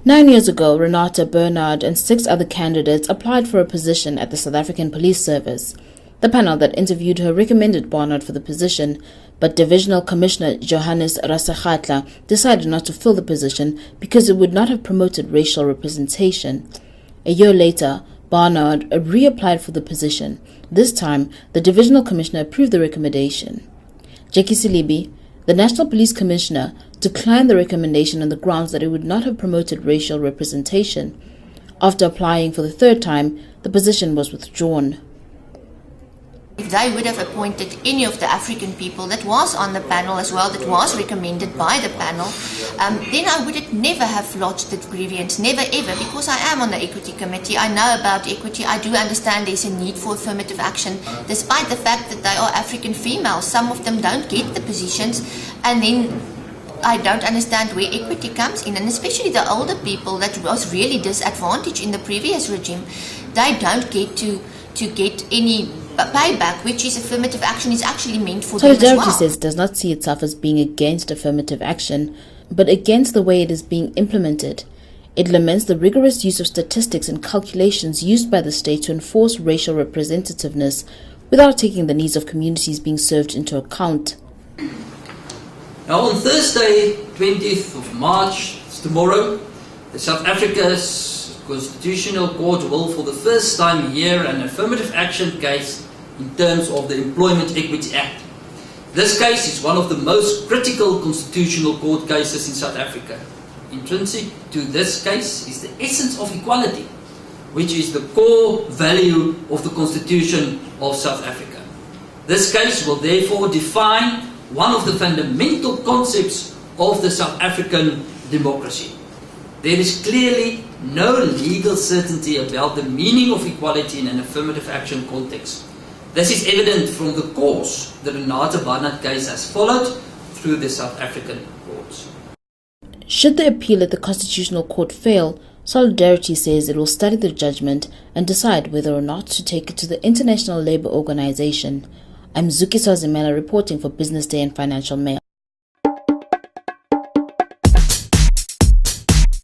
9 years ago, Renate Barnard and 6 other candidates applied for a position at the South African Police Service. The panel that interviewed her recommended Barnard for the position, but Divisional Commissioner Johannes Rassegatla decided not to fill the position because it would not have promoted racial representation. A year later, Barnard reapplied for the position. This time, the Divisional Commissioner approved the recommendation. Jackie Silibi, the National Police Commissioner, declined the recommendation on the grounds that it would not have promoted racial representation. After applying for the third time, the position was withdrawn. If they would have appointed any of the African people that was on the panel as well, that was recommended by the panel, then I would never have lodged the grievance, never ever, because I am on the Equity Committee. I know about equity. I do understand there's a need for affirmative action, despite the fact that they are African females. Some of them don't get the positions, and then I don't understand where equity comes in, and especially the older people that was really disadvantaged in the previous regime. They don't get to get any payback, which is affirmative action is actually meant for them as well. Solidarity says it does not see itself as being against affirmative action, but against the way it is being implemented. It laments the rigorous use of statistics and calculations used by the state to enforce racial representativeness without taking the needs of communities being served into account. Now on Thursday, 20th of March, it's tomorrow, the South Africa's Constitutional Court will for the first time hear an affirmative action case in terms of the Employment Equity Act. This case is one of the most critical constitutional court cases in South Africa. Intrinsic to this case is the essence of equality, which is the core value of the Constitution of South Africa. This case will therefore define one of the fundamental concepts of the South African democracy. There is clearly no legal certainty about the meaning of equality in an affirmative action context. This is evident from the course the Renate Barnard case has followed through the South African courts. Should the appeal at the Constitutional Court fail, Solidarity says it will study the judgment and decide whether or not to take it to the International Labour Organization. I'm Zuki Sazimela reporting for Business Day and Financial Mail.